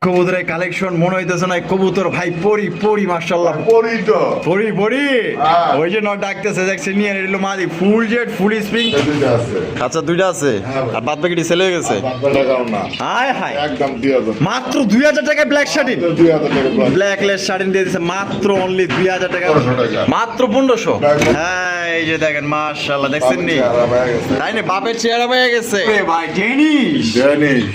কবুতরের কালেকশন মনে হইতেছে না কবুতর ভাই পরি মাশাআল্লাহ পরি ওই যে নট ডাকতেছে দেখছি নিয়ে নিল মাদি ফুল জেড ফুল স্প্রিং আচ্ছা দুইটা আছে আর বাদ বাকিটি সেল হয়ে গেছে হায় হায় একদম 2000 মাত্র 2000 টাকায় ব্ল্যাক শার্টিন 2000 টাকা ব্ল্যাক লেস শার্টিন দিয়ে দিছে মাত্র অনলি 2000 টাকা মাত্র 1500 হ্যাঁ এই যে দেখেন মাশাআল্লাহ দেখছেন নি তাই না বাপের চেহারা হয়ে গেছে ভাই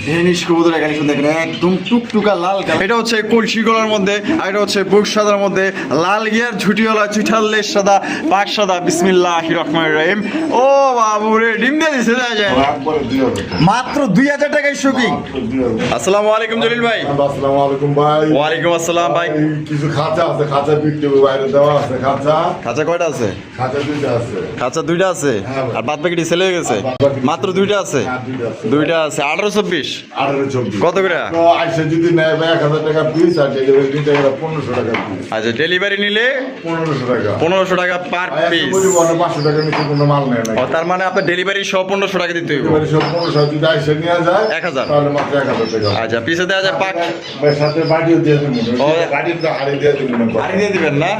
ডেনিশ কবুতরের কালেকশন দেখেন একদম টুকটুকা লাল কালার এটা হচ্ছে কলসি গলার মধ্যে আর এটা হচ্ছে বুক সাদার মধ্যে লাল গিয়ার ঝুটিওয়ালা চুঠাল লেস সাদা পাক সাদা বিসমিল্লাহির রহমানির রহিম ও বাবু রে ডিম দিয়ে দিছে যায় মাত্র 2000 টাকায় শুকিং আসসালামু আলাইকুম জলিল ভাই আসসালামু আলাইকুম ভাই ওয়ালাইকুম আসসালাম ভাই কিছু খাঁচা আছে খাঁচা বিক্রি বাইরে দেওয়া আছে খাঁচা কয়টা আছে খাঁচা দুইটা আছে আর বাদ বাকিটি সেল হয়ে গেছে মাত্র দুইটা আছে দুইটা আছে 1824 কত করে তো আইসা যদি নেয় ভাই 1000 টাকা পিস আর ডেলিভারি দিতে গেলে 1500 টাকা পিস আচ্ছা ডেলিভারি নিলে 1500 টাকা পার পিস বলি 500 টাকা নিচে কোনো মাল নেয় না তার মানে আপনার ডেলিভারি সহ 1500 টাকা দিতে হবে ডেলিভারি সহ 1500 যদি আইসা নিয়ে যায় 1000 তাহলে মাত্র 1000 টাকা আচ্ছা পিছে দেওয়া যায় পাক ভাই সাথে বাড়িও দিয়ে দিবেন বাড়ির তো হাড়ি দিয়ে দিবেন হাড়ি দিয়ে দিবেন না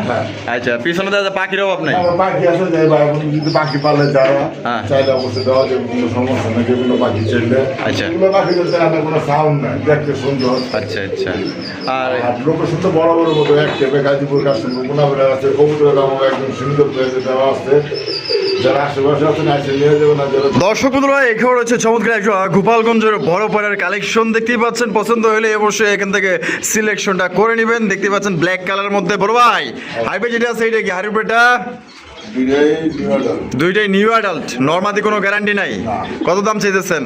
আচ্ছা পিছনে দেওয়া যায় পাখির অভাব নাই আমার পাখি আছে যে ভাই আপনি যদি পাখি পালে যারা চাইলে অবশ্যই দেওয়া যাবে কোনো সমস্যা নেই যেগুলো পাখি চাইলে আচ্ছা এগুলো পাখি বলতে আপনার কোনো সাউন্ড নাই দেখতে সুন্দর আচ্ছা আচ্ছা আর লোকেশন তো বড় বড় মতো এক টেপে গাজীপুর কাশ্মীর গুণাবলে আছে কবুতরের দাম একদম সুন্দর প্লেসে দেওয়া আছে যারা আশেপাশে আছেন এসে নিয়ে যাবেন না যারা দর্শক বন্ধুরা এখানে রয়েছে চমৎকার একটা গোপালগঞ্জের বড় পাড়ার কালেকশন দেখতেই পাচ্ছেন পছন্দ হলে অবশ্যই এখান থেকে সিলেকশনটা করে নেবেন দেখতে পাচ্ছেন ব্ল্যাক কালারের মধ্যে বড় ভাই হাইব্রিড যেটা আছে এটা কি হাইব্রিডটা দুইটাই নিউ অ্যাডাল্ট নরমাদি কোনো গ্যারান্টি নাই কত দাম চাইতেছেন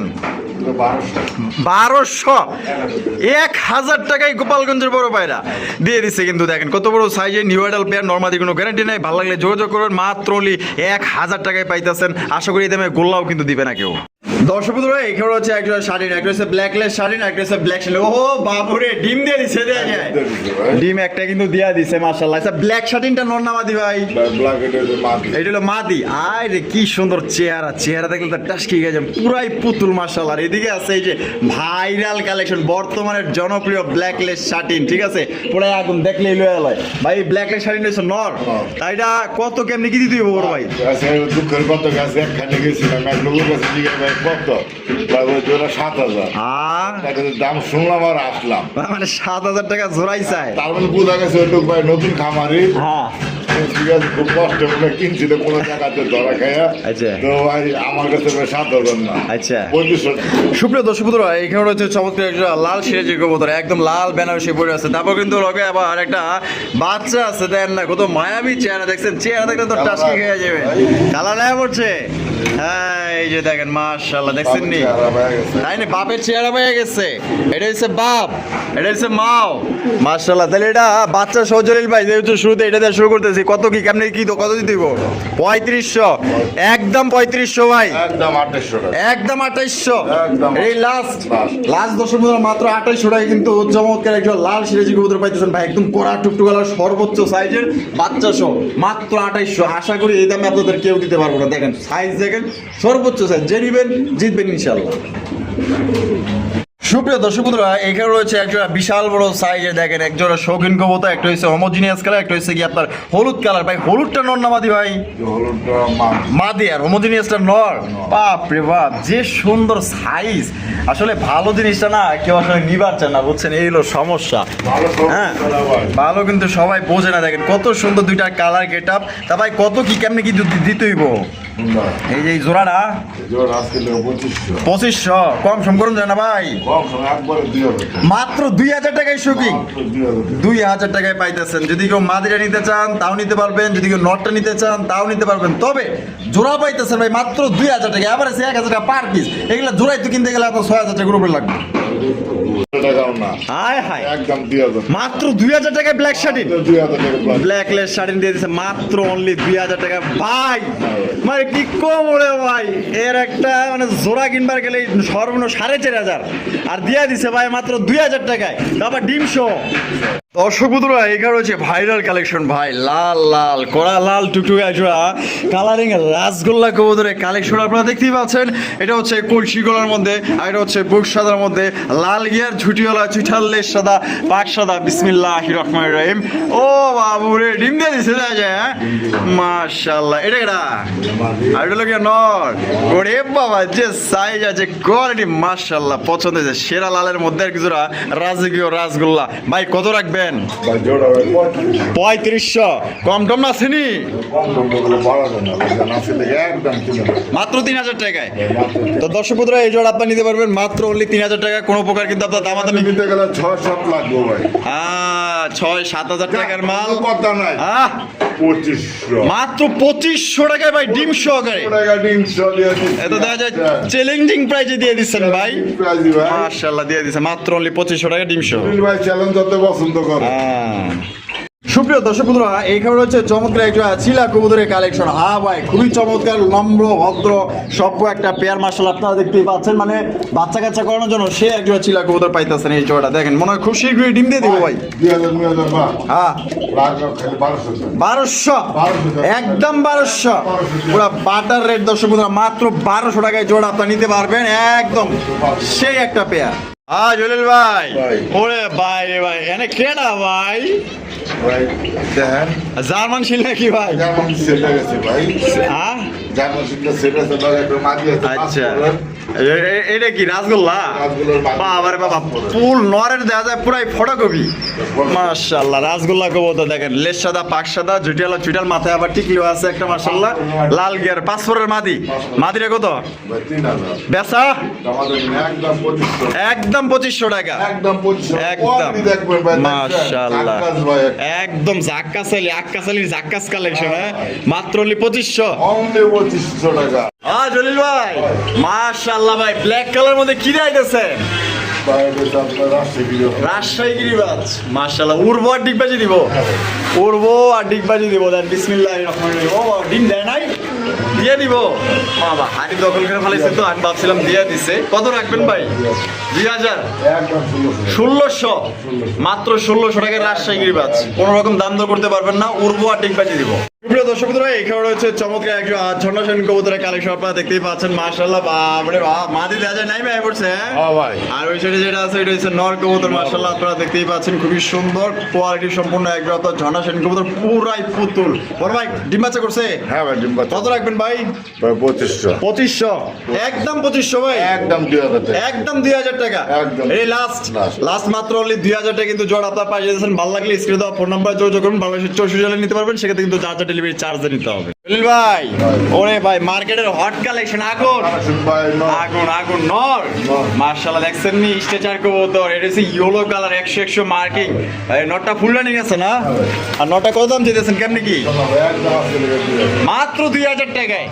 1200 টাকায় গোপালগঞ্জের বড় পায়রা দিয়ে দিচ্ছে কিন্তু দেখেন কত বড় সাইজে নিউ অ্যাডাল্ট পেয়ার নরমাদি কোনো গ্যারান্টি নাই ভালো লাগলে যোগাযোগ করুন মাত্র 1000 টাকায় পাইতেছেন আশা করি দামে গোল্লাও কিন্তু দিবে না কেউ দর্শক বন্ধুরা এখানে হচ্ছে একটা শাড়িন একটা হচ্ছে ব্ল্যাকলেস শাড়িন একটা হচ্ছে ব্ল্যাক শাড়িন ও বাবুরে ডিম দিয়ে দিছে দেয়া যায় ডিম একটা কিন্তু দিয়া দিছে মাশাআল্লাহ আচ্ছা ব্ল্যাক শাড়িনটা নর না মাদি ভাই ব্ল্যাক এটা হলো মাদি আয় রে কি সুন্দর চেহারা দেখলে তো টাসকি গেছে পুরাই পুতুল মাশাআল্লাহ আর এদিকে আছে এই যে ভাইরাল কালেকশন বর্তমানের জনপ্রিয় ব্ল্যাকলেস শাড়িন ঠিক আছে পুরাই আগুন দেখলেই লয়ে লয় ভাই ব্ল্যাকলেস শাড়িন হচ্ছে নর এটা কত কেমনি কি দিতে হবে বড় ভাই আচ্ছা দুঃখের কত গাছ একখানে গেছিলাম এক লোকের কাছে জিজ্ঞাসা ভাই কত জোড়া 7000 দাম শুনলাম আর আসলাম মানে 7000 টাকা জোড়াই চায় তার মানে বোঝা গেছে ওই লোক ভাই নতুন খামারি হ্যাঁ ঠিক আছে খুব কষ্ট করে কিনছিল কোনো জায়গাতে ধরা খাইয়া আচ্ছা তো ভাই আমার কাছে 7000 না আচ্ছা 2500 সুপ্রিয় দর্শক বন্ধুরা এখানে রয়েছে চমৎকার একটা লাল সিরাজি কবুতর একদম লাল বেনারসি পরে আছে তারপর কিন্তু লগে আবার আরেকটা বাচ্চা আছে দেন না কত মায়াবী চেহারা দেখছেন চেহারা দেখলে তো টাসকি খেয়ে যাবে কালা না পড়ছে হ্যাঁ এই যে দেখেন মাশাআল্লাহ দেখছেন নি তাই না বাপের চেহারা হয়ে গেছে এটা হচ্ছে বাপ এটা হচ্ছে মাও মাশাআল্লাহ তাহলে এটা বাচ্চা সজলিল ভাই যেহেতু শুরুতে এটা দিয়ে শুরু করতেছি কত কি কেমনে কি তো কত দিতে দিব 3500 একদম 3500 ভাই একদম 2800 এই লাস্ট দর্শক বন্ধুরা মাত্র 2800 টাকা কিন্তু চমৎকার একটা লাল সিরাজি কবুতর পাইতেছেন ভাই একদম কোরা টুকটুকালা সর্বোচ্চ সাইজের বাচ্চা সহ মাত্র 2800 আশা করি এই দামে আপনাদের কেউ দিতে পারবো না দেখেন সাইজ দেখেন সর্বোচ্চ সাইজ যে নিবেন জিতবেন ইনশাআল্লাহ সুপ্রিয় দর্শক বন্ধুরা এখানে রয়েছে একটা বিশাল বড় সাইজের দেখেন একজোড়া শৌখিন কবুতর একটা হচ্ছে হোমোজিনিয়াস কালার একটা হচ্ছে কি আপনার হলুদ কালার ভাই হলুদটা নর না মাদি ভাই মাদি আর হোমোজিনিয়াসটা নর বাপ রে বাপ যে সুন্দর সাইজ আসলে ভালো জিনিসটা না কেউ আসলে নিবার চায় না বুঝছেন এই হলো সমস্যা হ্যাঁ ভালো কিন্তু সবাই বোঝে না দেখেন কত সুন্দর দুইটা কালার গেট আপ তা ভাই কত কি কেমনি কি দিতে হইব এই যে জোড়াটা 2500 কম সম করুন যায় না ভাই মাত্র 2000 টাকায় শুকিং 2000 টাকায় পাইতেছেন যদি কেউ মাদিরা নিতে চান তাও নিতে পারবেন যদি কেউ নটটা নিতে চান তাও নিতে পারবেন তবে জোড়া পাইতেছেন ভাই মাত্র 2000 টাকা আবার 1000 টাকা পার পিস এগুলো জোড়াই তো কিনতে গেলে আপনার 6000 টাকার উপরে লাগবে একদম 2000 মাত্র 2000 টাকায় ব্ল্যাক শার্টিন 2000 টাকা ব্ল্যাকলেস শার্টিন দিয়ে দিছে মাত্র অনলি 2000 টাকা ভাই মানে কি কম ওরে ভাই এর একটা মানে জোড়া কিনবার গেলে সর্বনিম্ন 4500 আর দিয়া দিছে ভাই মাত্র 2000 টাকায় তারপর ডিম শো দর্শক বন্ধুরা এখানে হচ্ছে ভাইরাল কালেকশন ভাই, লাল লাল কড়া লাল টুকটুকে জোড়া কালারিং এর রাসগোল্লা কবুতরের কালেকশন আপনারা দেখতেই পাচ্ছেন। এটা হচ্ছে কলসি গলার মধ্যে, আর এটা হচ্ছে বুক সাদার মধ্যে, লাল গিয়ার ঝুটিওয়ালা চুঠাল লেজ সাদা পাক সাদা। বিসমিল্লাহির রহমানির রহিম। ও বাবু রে, ডিম দিয়ে দিছে না যায়, হ্যাঁ মাশাআল্লাহ। এটা কেডা? আর এটা লোকে নর। ওরে বাবা, যে সাইজ আছে, কোয়ালিটি মাশাআল্লাহ, পছন্দ হয়েছে। সেরা লালের মধ্যে আর কিছুটা রাজকীয় রাসগোল্লা। ভাই কত রাখবেন? ভাই জোড়া ভাই 3500। কম টম না আসেনি? কম দাম বলে বাড়া যায় না, জানা আসলে একদম কিলো মাত্র 3000 টাকায়। তো দর্শক বন্ধুরা এই জোড়া আপনারা নিতে পারবেন মাত্র অনলি 3000 টাকা। কোনো প্রকার কিন্তু আপনার দামাদামি নিতে গেলে 6-7 লাগবে ভাই। 6-7 টাকার মাল কথা নাই, 2500 মাত্র 2500 টাকায় ভাই, ডিম সহকারে। টাকা ডিম সহ দিয়ে দিচ্ছি। এত দেখা যায় চ্যালেঞ্জিং প্রাইজে দিয়ে দিচ্ছেন ভাই, প্রাইজি ভাই। মাশাআল্লাহ দিয়ে দিচ্ছেন মাত্র অনলি 2500 টাকা ডিম সহ। সুনীল ভাই চ্যালেঞ্জ হতে পছন্দ করে। সুপ্রিয় দর্শক বন্ধুরা, এই খবর হচ্ছে চমৎকার একটা চিলা কবুতরের কালেকশন। হ্যাঁ ভাই, খুবই চমৎকার, নম্র ভদ্র সভ্য একটা পেয়ার। মাশাআল্লাহ আপনারা দেখতেই পাচ্ছেন, মানে বাচ্চা কাচ্চা করানোর জন্য সে একজন চিলা কবুতর পাইতেছেন। এই জোড়াটা দেখেন, মনে হয় খুব শীঘ্রই ডিম দিয়ে দিব ভাই। 2000 বা হ্যাঁ লাখ খালি 1200 1200, একদম 1200 পুরো বাটার রেট। দর্শক বন্ধুরা মাত্র 1200 টাকায় জোড়া আপনারা নিতে পারবেন, একদম সেই একটা পেয়ার। জলিল ভাই, ভাই। ওরে ভাই রে ভাই, এনে কেডা ভাই? ভাই দেখেন জার্মান শিল নাকি ভাই? যেমন সেট হয়ে গেছে ভাই, হ্যাঁ যেমন সেটা সেট আছে ভাই, একটু মাটি আছে। আচ্ছা, এটা কি রাসগোল্লা? রাসগোল্লার মাটি। বাবা রে বাবা, ফুল নরের দেখা যায় পুরাই ফটোকপি। মাশাআল্লাহ, রাসগোল্লা কবুতর দেখেন, লেজ সাদা পাক সাদা জুটিয়ালা চুটাল, মাথায় আবার টিকলিও আছে একটা মাশাআল্লাহ। লাল গিয়ার পাসপোর্টের মাদি। মাদিরে কত ভাই 3000 বেচা? আমাদের একদম 2500, একদম 2500 টাকা। একদম 2500 একদম দেখবেন ভাই। মাশাআল্লাহ, আকাশ ভাই একদম জাক্কাসালি আক্কাসালির জাক্কাস কালেকশন। হ্যাঁ মাত্র অনলি 2500। অনলি 2500 টাকা। জলিল ভাই মাশাআল্লাহ ভাই, ব্ল্যাক কালার মধ্যে কি রাইতেছে? ভাই এটা আপনার রাজশাহী রাজশাহী গিরিবাজ। মাশাআল্লাহ, উড়বো আর ডিগবাজি দিব, উড়বো আর ডিগবাজি দিব। দেন বিসমিল্লাহির রহমানির রহিম। ও বাবা, ডিম দেয় নাই? দিয়ে দিব বাবা, হাড়ি দখল করে ফেলাইছে তো, আমি ভাবছিলাম দিয়ে দিছে। কত রাখবেন ভাই? 2000, একদম 1600, মাত্র 1600 টাকার রাজশাহী গিরিবাজ। কোনো রকম দাম দর করতে পারবেন না, উড়বো আর ডিগবাজি দিব। প্রিয় দর্শক বন্ধুরা, এই খবর হচ্ছে চমৎকার একজন ঝর্ণা সেন কবুতরের কালেকশন আপনারা দেখতেই পাচ্ছেন। মাশাআল্লাহ, বাপরে বাপ, মাদি দেখা যায় নাই ভাই পড়ছে। হ্যাঁ ভাই। আর ওই সাইডে যেটা আছে এটা হচ্ছে নর কবুতর। মাশাআল্লাহ আপনারা দেখতেই পাচ্ছেন, খুবই সুন্দর কোয়ালিটি সম্পূর্ণ একজন আপনার ঝর্ণা সেন কবুতর, পুরাই পুতুল। বড় ভাই ডিম বাচ্চা করছে? হ্যাঁ ভাই ডিম বাচ্চা। কত রাখবেন ভাই? ভাই 2500, 2500, একদম 2500 ভাই, একদম 2000 টাকা। একদম 2000 টাকা। একদম। এই লাস্ট Last। লাস্ট মাত্র অনলি 2000 টাকা কিন্তু জোড়া আপনারা পাই যাচ্ছেন। ভালো লাগলে স্ক্রিনে দেওয়া ফোন নাম্বার যোগাযোগ করুন। বাংলাদেশের 64 জেলায় নিতে পারবেন, সেক্ষেত্রে কিন্তু যা যা ডেলিভারি চার্জ নিতে হবে। জলিল ভাই, ওরে ভাই, মার্কেটের হট কালেকশন, আগুন আসুন ভাই আগুন আগুন নর। মাশাআল্লাহ দেখছেন নি, স্ট্রেচার কবুতর। এটা হচ্ছে ইয়েলো কালার, 100 মার্কিং। এই নটটা ফুল রানিং আছে না? আর নটটা কত দাম চাইতেছেন কেমনি কি? একদম আসলে মাত্র 2000 টাকায়,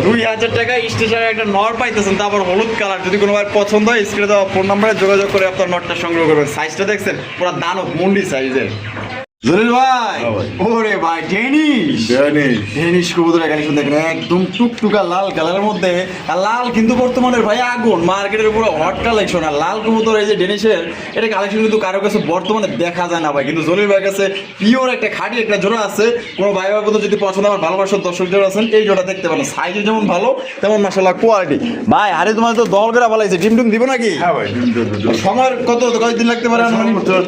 2000 টাকায় স্টেশনে একটা নর পাইতেছেন, তারপর হলুদ কালার। যদি কোনো ভাই পছন্দ হয় স্ক্রিনে দেওয়া ফোন নাম্বারে যোগাযোগ করে আপনার নটটা সংগ্রহ করবেন। সাইজটা দেখছেন, পুরো দানব মুন্ডি সাইজের। জলিল ভাই, ওরে ভাই, ডেনিশ কবুতরের কালেকশন দেখেন, একদম টুকটুকা লাল কালারের মধ্যে। আর লাল কিন্তু বর্তমানে ভাই আগুন, মার্কেটের পুরো হট কালেকশন। আর লাল কবুতর এই যে ডেনিশের, এটা কালেকশন কিন্তু কারো কাছে বর্তমানে দেখা যায় না ভাই। কিন্তু জলিল ভাইয়ের কাছে পিওর একটা খাঁটি একটা জোড়া আছে। কোনো ভাই ভাই বন্ধু যদি পছন্দ, আমার ভালোবাসার দর্শক যারা আছেন, এই জোড়া দেখতে পারেন। সাইজে যেমন ভালো তেমন মাশাআল্লাহ কোয়ালিটি। ভাই আরে তোমার তো দল করে ভালাইছে, ডিম ডিম দিব নাকি? হ্যাঁ ভাই ডিম দিন। সময় কতদিন লাগতে পারে?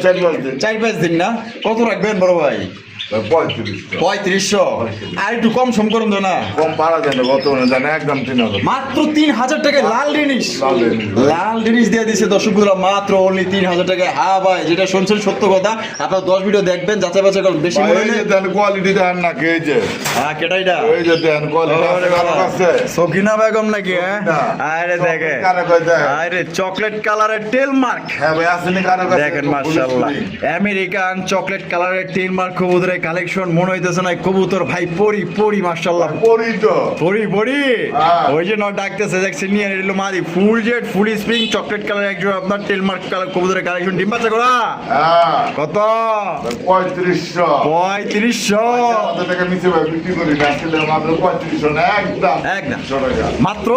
4-5 দিন। 4-5 দিন না? কত রাখবেন বড় ভাই? 3500, 3500, আর একটু কম সম করুন তো না? কম পারা যায় না, বর্তমানে জানে একদম 3000। মাত্র 3000 টাকায় লাল ডেনিশ, লাল ডেনিশ। লাল ডেনিশ দিয়ে দিচ্ছে দর্শক বন্ধুরা মাত্র অনলি 3000 টাকায়। হ্যাঁ ভাই, যেটা শুনছেন সত্য কথা। আপনারা 10 ভিডিও দেখবেন, যাচাই বাছাই করুন। বেশি মনে এই যে হলে দেন কোয়ালিটি দেন না, কে এই যে হ্যাঁ কেটাইটা এই যে দেন কোয়ালিটি আছে। সকিনা বেগম নাকি? হ্যাঁ না। আরে দেখে, কারে কই দেয়? আরে চকলেট কালারের টেল মার্ক হ্যাঁ ভাই আসেনি কারো কাছে। দেখেন মাশাআল্লাহ, আমেরিকান চকলেট কালারের টেল মার্ক কবুতরের কালেকশন মনে হইতেছে না কবুতর ভাই পরি পরি মাশাআল্লাহ পরি তো পরি পরি হ্যাঁ। ওই যে নট ডাকতেছে দেখছেন নিয়ে নিল মাদি ফুল জেড ফুল স্প্রিং চকলেট কালার একজন আপনার টেল মার্ক কালার কবুতরের কালেকশন ডিম বাচ্চা করা হ্যাঁ কত 3500 3500 আমাদের টাকা নিচে ভাই বিক্রি করি না আসলে মাত্র 3500 না একদম একদম। 100 টাকা মাত্র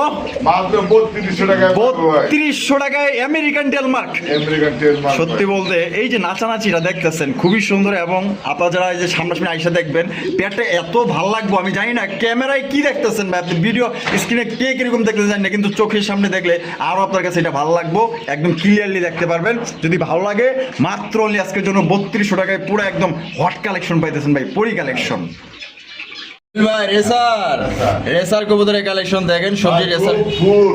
মাত্র 3200 টাকা 3200 টাকায় আমেরিকান টেল মার্ক আমেরিকান টেল মার্ক সত্যি বলতে এই যে নাচানাচিটা দেখতেছেন খুবই সুন্দর এবং আপনারা যারা এই যে সামনাসামনি আইসা দেখবেন পেটটা এত ভালো লাগবে আমি জানি না ক্যামেরায় কি দেখতেছেন ভাই আপনি ভিডিও স্ক্রিনে কে কিরকম দেখতে জানি না কিন্তু চোখের সামনে দেখলে আরও আপনার কাছে এটা ভালো লাগবে একদম ক্লিয়ারলি দেখতে পারবেন যদি ভালো লাগে মাত্র only আজকের জন্য 3200 টাকায় পুরো একদম হট কালেকশন পাইতেছেন ভাই পরি কালেকশন ভাই রেসার রেসার কবুতরের কালেকশন দেখেন সবজি রেসার ফুল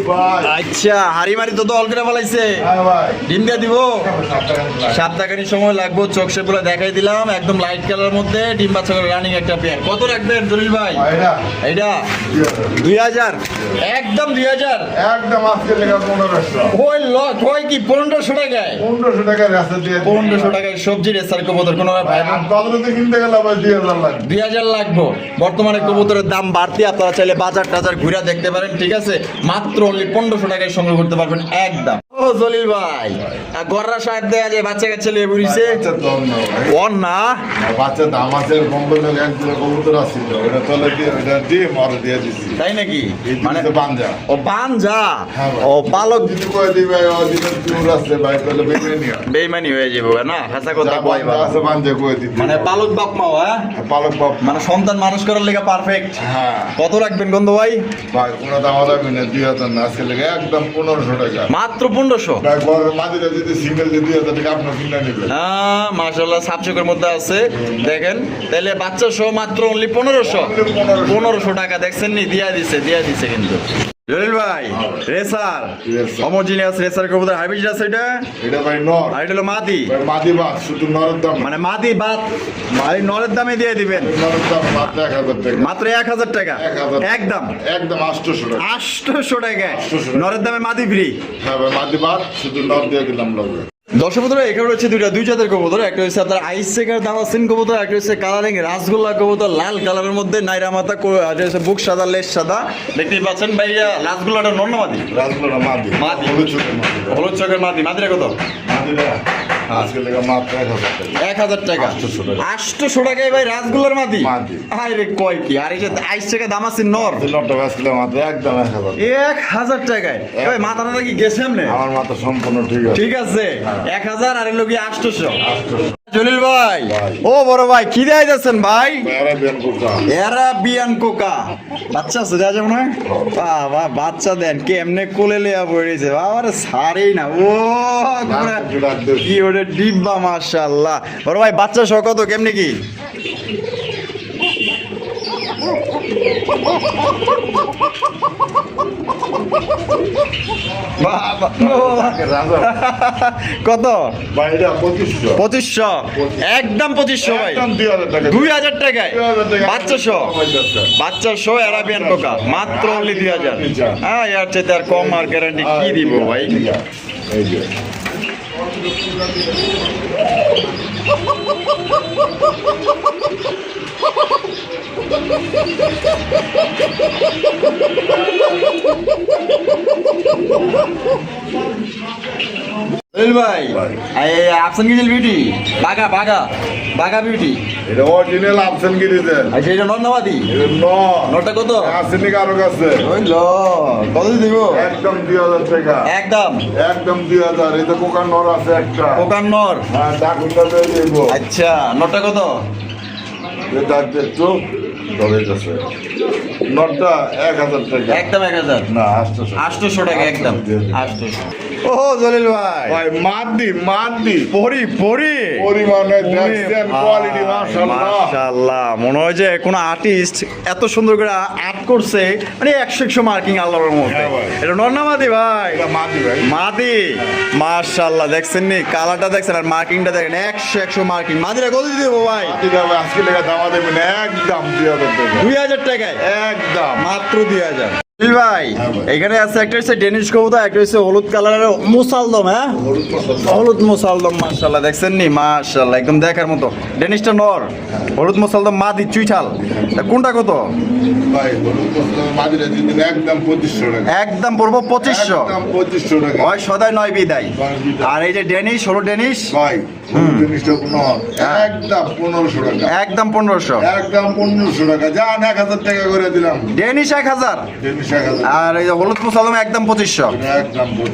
ভাই আচ্ছা হাড়ি মারি তো দল করে ফেলাইছে হ্যাঁ ভাই ডিম দিয়ে দিব সপ্তাহখানি সময় লাগবে চোখ সেগুলো দেখাই দিলাম একদম লাইট কালার মধ্যে ডিম বাচ্চা করে রানিং একটা পেয়ার কত রাখবেন জলিল ভাই এটা এইটা 2000 একদম 2000 একদম আজকে লেখা 1500 ওই লট হয় কি 1500 টাকায় 1500 টাকা রাস্তা দিয়ে 1500 টাকায় সবজি রেসার কবুতর কোনো ভাই আর বাজারে কিনতে গেলে আবার 2000 লাগবে 2000 লাগবে বর্তমানে কবুতরের দাম বাড়তি আপনারা চাইলে বাজার টাজার ঘুরে দেখতে পারেন ঠিক আছে মাত্র only 1500 টাকায় সংগ্রহ করতে পারবেন একদম ও জলিল ভাই গররা সাহেব দেয়া যায় বাচ্চা কাচ্চা লিয়ে বুঝছে আচ্ছা তো না ভাই ওর না বাচ্চা দাম আছে কোম্পানির একজন কবুতর আছিল ওটা তলে দিয়ে ওটা দিয়ে মারা দিয়ে দিছি তাই নাকি মানে মানে বাঞ্জা ও বানজা হ্যাঁ ভাই। ও পালক যদি কই দিবে ও দিবে চুর আছে ভাই তাহলে বেরিয়ে নিও বেইমানি হয়ে যাবে না হাসা কথা যা কয় বাঞ্জা আছে বাঞ্জা কই দিতে মানে পালক বাপ মা হ্যাঁ পালক বাপ মানে সন্তান মানুষ করার লেগে পারফেক্ট হ্যাঁ কত রাখবেন গন্ধ ভাই ভাই কোনো দাম দামি না 2000 না আজকে লেগে একদম 1500 টাকা মাত্র 1500 ভাই ঘরের মাঝিরা যদি সিঙ্গেল দিয়ে 2000 টাকা আপনার কিনে নেবে হ্যাঁ মাশাআল্লাহ সাবচকের মধ্যে আছে দেখেন তাহলে বাচ্চা সহ মাত্র only 1500 1500 টাকা দেখছেন নি দিয়া দিছে কিন্তু জলিল ভাই রেসার Racer। হোমোজিনিয়াস রেসার কবুতর হাইব্রিড আছে এটা এটা ভাই নর আর এটা হলো মাদি ভাই মাদি বাস শুধু নরের দাম মানে মাদি বাদ মানে নরের দামে দিয়ে দিবেন নরের দাম মাত্র 1000 টাকা মাত্র 1000 টাকা 1000 একদম একদম 800 টাকা 800 টাকায় 800 টাকা। নরের দামে মাদি ফ্রি হ্যাঁ ভাই মাদি বাস শুধু নর দিয়ে দিলাম লাগবে দর্শক বন্ধুরা এখানে রয়েছে দুই জাতের কবুতর একটা হচ্ছে আপনার আইস সেকার দামাসিন কবুতর একটা হচ্ছে কালারিং রাসগোল্লা কবুতর লাল কালারের মধ্যে নাইরা মাথা বুক সাদা লেস সাদা দেখতেই পাচ্ছেন ভাইয়া রাসগোল্লাটা নর্নমাদি রাজগুলো মাদি মাদি। হলুদ চোখের মাদি হলুদ চকের মাদি মাদিরা কত মাদিরা আজকে লেগে মাত্র 1000 টাকা 1000 টাকা 800 টাকা। 800 টাকায় ভাই রাসগোল্লার মাদি মাদি। হাই রে কয় কি আর এই যে আইস সেকার দামাসিন নর নরটা আজকে মাত্র একদম 1000 1000 টাকায় ভাই মাথাটা কি গেছে এমনি আমার মাথা সম্পূর্ণ ঠিক আছে ঠিক আছে 1000 আর এর লগে 800 800 জলিল ভাই ভাই। ও বড় ভাই কি দেয় যাচ্ছেন ভাই বাইরে বেন করতা এরাবিয়ান কোকা বাচ্চা আছে যা যেমন হয় বাবা বাচ্চা দেন কেমনে কোলে লিয়া পড়েছে বাবা রে সারেই না ও কি ওরে ডিব্বা মাশাআল্লাহ বড় ভাই বাচ্চা সহ কত কেমনে কি বাবা, ও, কত বাইরে 2500 2500 একদম 2500 ভাই একদম 2000 টাকা 2000 টাকায় 2000 টাকা বাচ্চা সহ বাচ্চা সহ অ্যারাবিয়ান কোকা মাত্র only 2000 হ্যাঁ এর চাইতে আর কম আর গ্যারান্টি কি দিব ভাই এই যে জলিল ভাই এই আপসন গিজেল বিউটি বাগা বাগা বাগা বিউটি এটা অরিজিনাল আপশন গিরিজেন আচ্ছা এটা নর্নাবাদি এটা নটা কত আসেনি কারো কাছে ওই ল কত দিব একদম 2000 টাকা একদম একদম 2000 এই তো কোকার নর আছে একটা কোকান নর হ্যাঁ ডাকুটা দিয়ে দেব আচ্ছা নটা কত এটা দেখছো ধরে যাচ্ছে নটটা 1000 টাকা একদম 1000 না 800 800 টাকা একদম 800 ও জলিল ভাই ভাই মাদি পরি পরি পরিমাণে দেখছেন কোয়ালিটি মাশাআল্লাহ মাশাআল্লাহ মনে হয় যে কোন আর্টিস্ট এত সুন্দর করে আর্ট করছে মানে 100 মার্কিং আল্লাহর মধ্যে হ্যাঁ ভাই। এটা নরনামাদি ভাই এটা মাদি ভাই মাদি মাশাআল্লাহ দেখছেন নি কালারটা দেখছেন আর মার্কিংটা দেখেন 100 মার্কিং মাদিরা কত দিয়ে দেবো ভাই মাদি ভাই আজকে লেখা দামা দেবেন একদম 2000 টাকা 2000 টাকায় একদম মাত্র 2000 সুনীল ভাই হ্যাঁ ভাই। এখানে আছে একটা হচ্ছে ডেনিশ কবুতর, একটা হচ্ছে হলুদ কালারের মুসালদম। হ্যাঁ, হলুদ মুসালদম মাশাআল্লাহ, দেখছেন নি মাশাআল্লাহ, একদম দেখার মতো। ডেনিশটা নর, হলুদ মুসালদম মাদি চুইঠাল। তা কোনটা কত? ভাই হলুদ মুসালদম মাদিরা দিন একদম 2500 টাকা। একদম পড়বো 2500। একদম 2500 টাকা। হয় সদাই নয় বিদায়। নয় বিদায়। আর এই যে ডেনিশ, হলুদ ডেনিশ ভাই হলুদ জিনিসটা কোনো একদম 1500 টাকা। একদম 1500। একদম 1500 টাকা। যান 1000 টাকা করে দিলাম। ডেনিশ 1000, জিনিস 1000 আর এই যে হলুদ মুসালদম একদম 2500। একদম 2500